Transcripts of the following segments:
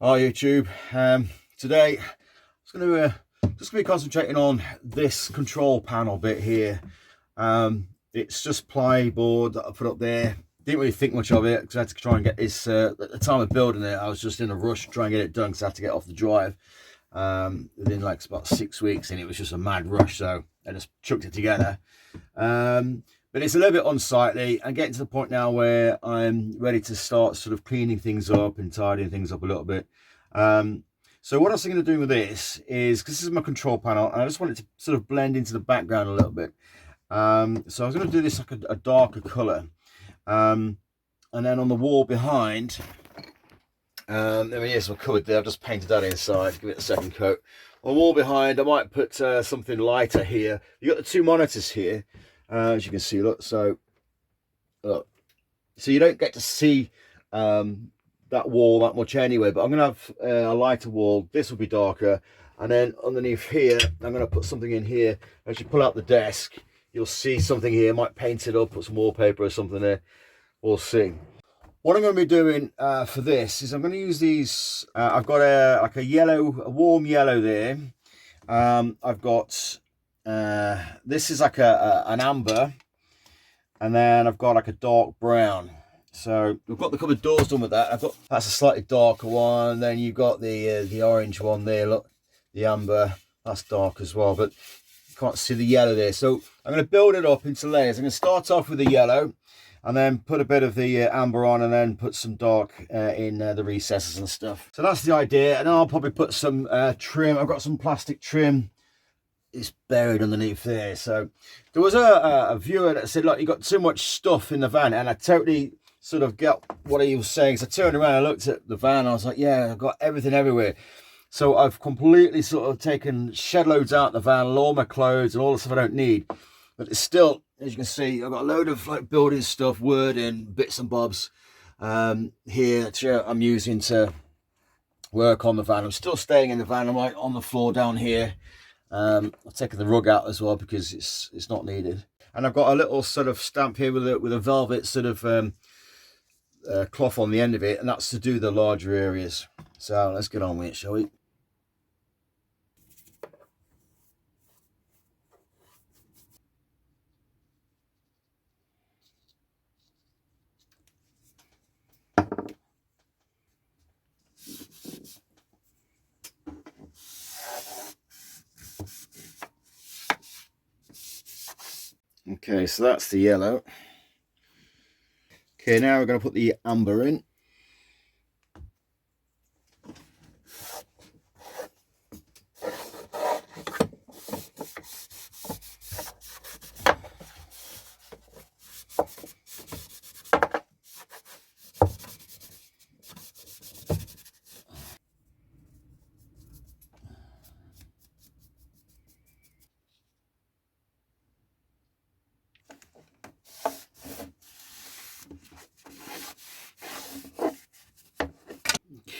Hi YouTube. Today I was going to just be concentrating on this control panel bit here. It's just plyboard that I put up there. Didn't really think much of it because I had to try and get this. At the time of building it, I was just in a rush to try and get it done because I had to get off the drive within like about 6 weeks, and it was just a mad rush. So I just chucked it together. But it's a little bit unsightly. I'm getting to the point now where I'm ready to start sort of cleaning things up and tidying things up a little bit. So what I was thinking of doing with this is, because this is my control panel, and I just want it to sort of blend into the background a little bit. So I was going to do this like a darker colour. And then on the wall behind, here's my cupboard there. I've just painted that inside, give it a second coat. On the wall behind, I might put something lighter here. You've got the two monitors here. As you can see, look, so you don't get to see that wall that much anyway, but I'm gonna have a lighter wall. This will be darker, and then underneath here I'm gonna put something in here. As you pull out the desk, you'll see something here. Might paint it up, put some wallpaper or something there, we'll see. What I'm going to be doing for this is I'm going to use these. I've got a warm yellow there. I've got this is like an amber, and then I've got like a dark brown. So we've got the cupboard doors done with that. That's a slightly darker one. Then you've got the orange one there. Look, the amber, that's dark as well, but you can't see the yellow there. So I'm going to build it up into layers. I'm going to start off with the yellow, and then put a bit of the amber on, and then put some dark in the recesses and stuff. So that's the idea. And then I'll probably put some trim. I've got some plastic trim. It's buried underneath there. So there was a viewer that said, look, you got too much stuff in the van, and I totally sort of get what he was saying. So I turned around and I looked at the van, and I was like, yeah, I've got everything everywhere. So I've completely sort of taken shed loads out of the van, all my clothes and all the stuff I don't need. But it's still, as you can see, I've got a load of like building stuff, wording, bits and bobs here that I'm using to work on the van. I'm still staying in the van. I'm like on the floor down here. I've taken the rug out as well because it's not needed. And I've got a little sort of stamp here with a velvet sort of cloth on the end of it, and that's to do the larger areas. So let's get on with it, shall we? Okay, so that's the yellow. Okay, now we're going to put the amber in.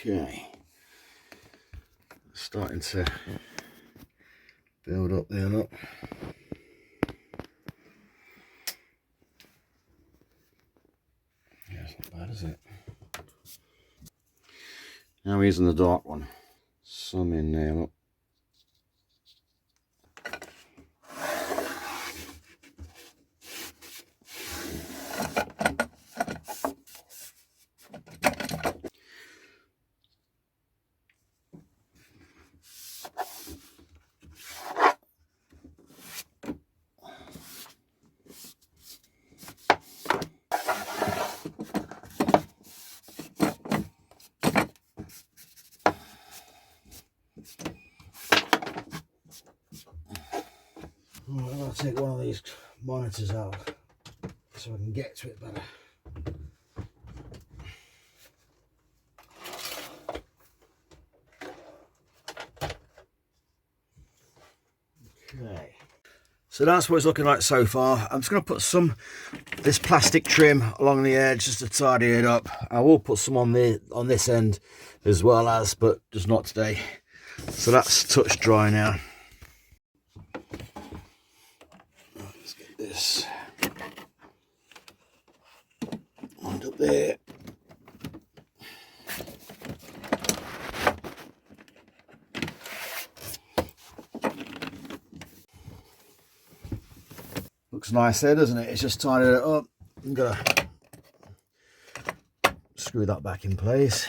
Okay, starting to build up there, look. Yeah, it's not bad, is it? Now we're using the dark one. Some in there, look. I'm going to take one of these monitors out so I can get to it better. Okay, so that's what it's looking like so far. I'm just going to put this plastic trim along the edge just to tidy it up. I will put some on this end as well as, but just not today. So that's touch dry now. Let's get this lined up there. looks nice there, doesn't it? It's just tidied it up. I'm gonna screw that back in place.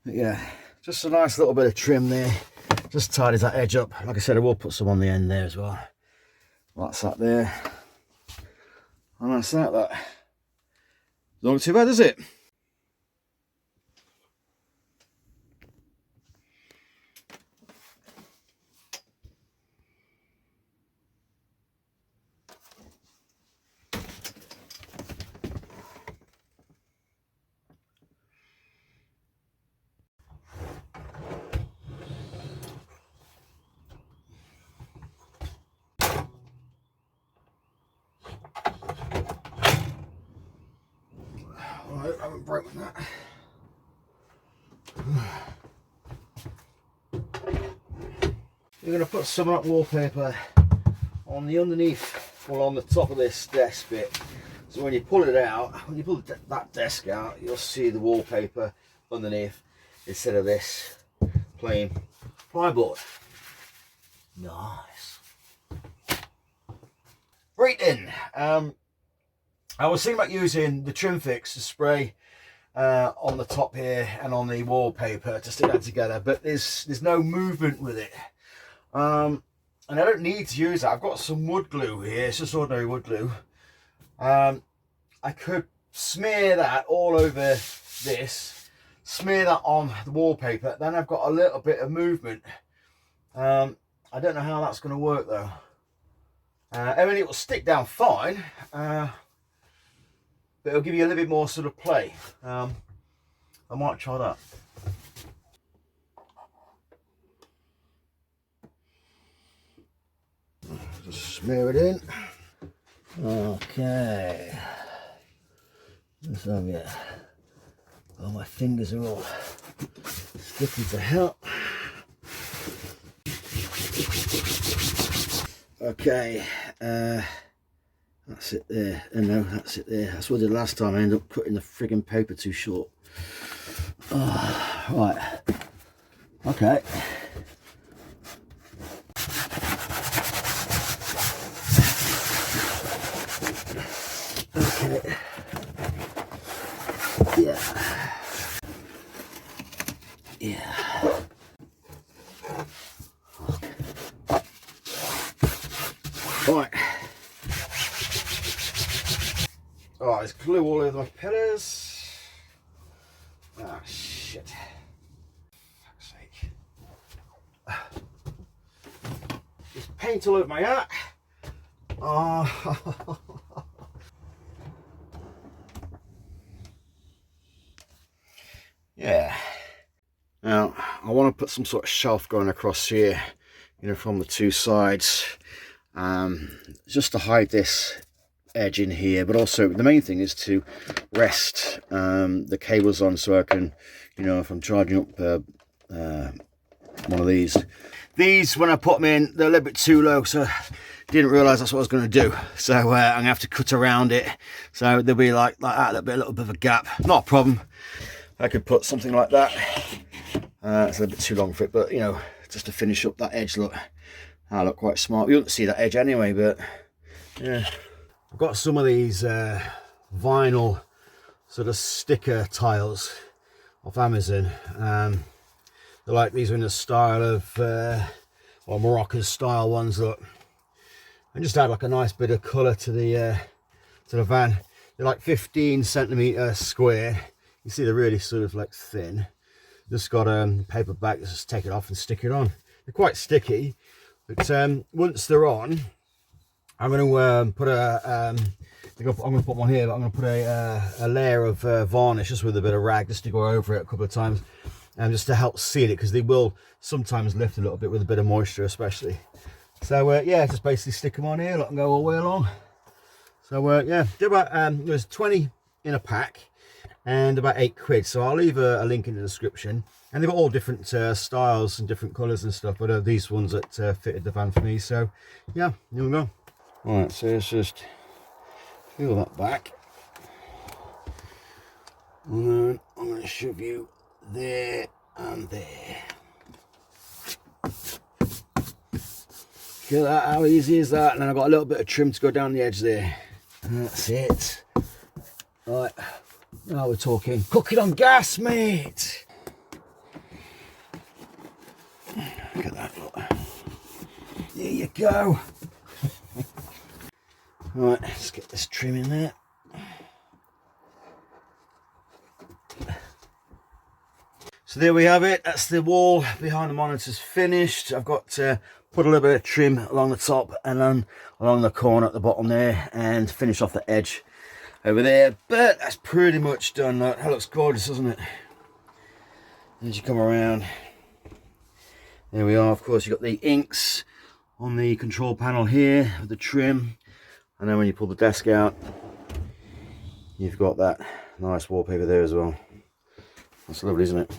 But yeah, just a nice little bit of trim there. Just tidies that edge up. Like I said, I will put some on the end there as well. That's that there. And that's that. That don't look too bad, is it? I haven't broken that. We're going to put some of that wallpaper on the underneath, well, on the top of this desk bit. So when you pull it out, when you pull that desk out, you'll see the wallpaper underneath instead of this plain plyboard. Nice. Right then, I was thinking about using the trim fix to spray on the top here and on the wallpaper to stick that together, but there's no movement with it, and I don't need to use that. I've got some wood glue here. It's just ordinary wood glue. I could smear that all over this, smear that on the wallpaper, then I've got a little bit of movement. I don't know how that's going to work though. I mean, it will stick down fine, but it'll give you a little bit more sort of play. I might try that. Just smear it in. Okay. Let's have it. Oh, my fingers are all sticky to hell. Okay. That's it there. No, that's it there. That's what I did last time. I ended up cutting the frigging paper too short. Oh, right. Okay. Okay. Yeah. Yeah. Right. Oh, there's glue all over my pillars. Ah, shit. Fuck's sake. There's paint all over my hat. Oh. Yeah. Now, I want to put some sort of shelf going across here, you know, from the two sides, just to hide this edge in here, but also the main thing is to rest the cables on, so I can, you know, if I'm charging up one of these when I put them in, they're a little bit too low, so didn't realize that's what I was going to do. So I'm gonna have to cut around it, so there'll be like that, a little bit of a gap. Not a problem. I could put something like that. It's a little bit too long for it, but you know, just to finish up that edge. Look, I look quite smart. You wouldn't see that edge anyway, but yeah. I've got some of these vinyl sort of sticker tiles off Amazon. They're like, these are in the style of or Moroccan style ones. Look, and just add like a nice bit of colour to the van. They're like 15 centimetre square. You see they're really sort of like thin. Just got a paper back, just take it off and stick it on. They're quite sticky, but once they're on, I'm going to put I'm going to put one here, but I'm going to put a layer of varnish just with a bit of rag just to go over it a couple of times, just to help seal it, because they will sometimes lift a little bit with a bit of moisture especially. So yeah, just basically stick them on here, let them go all the way along. So yeah, do about there's 20 in a pack and about £8. So I'll leave a link in the description, and they've got all different styles and different colours and stuff, but these ones that fitted the van for me. So yeah, here we go. Right, so let's just peel that back, and then I'm going to shove you there and there. Look at that, how easy is that? And then I've got a little bit of trim to go down the edge there. And that's it. Right, now we're talking cooking on gas, mate. Look at that, look. There you go. Right, let's get this trim in there. So there we have it. That's the wall behind the monitors finished. I've got to put a little bit of trim along the top and then along the corner at the bottom there and finish off the edge over there. But that's pretty much done. That looks gorgeous, doesn't it? As you come around, there we are. Of course, you've got the inks on the control panel here with the trim. And then when you pull the desk out, you've got that nice wallpaper there as well. That's lovely, isn't it?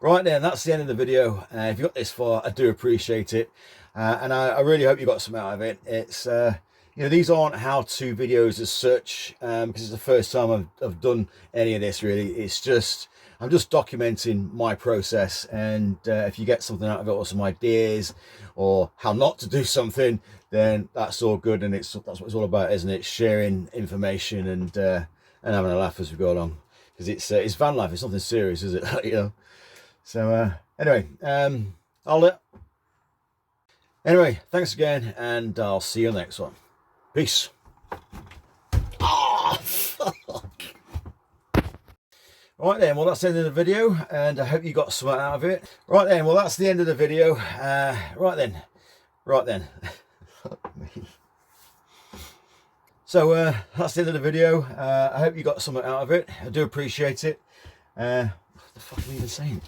Right then, that's the end of the video. If you got this far, I do appreciate it, and I really hope you got some out of it. It's you know, these aren't how-to videos as such, because it's the first time I've done any of this really. It's just I'm just documenting my process, and if you get something out of it or some ideas or how not to do something, then that's all good, and that's what it's all about, isn't it? Sharing information and having a laugh as we go along, because it's van life. It's nothing serious, is it? You know. So anyway, anyway, thanks again, and I'll see you on the next one. Peace. Oh, fuck. Right then, well, that's the end of the video, and I hope you got something out of it. Right then, well, that's the end of the video. Right then. Fuck me. So that's the end of the video. I hope you got something out of it. I do appreciate it. What the fuck am I even saying?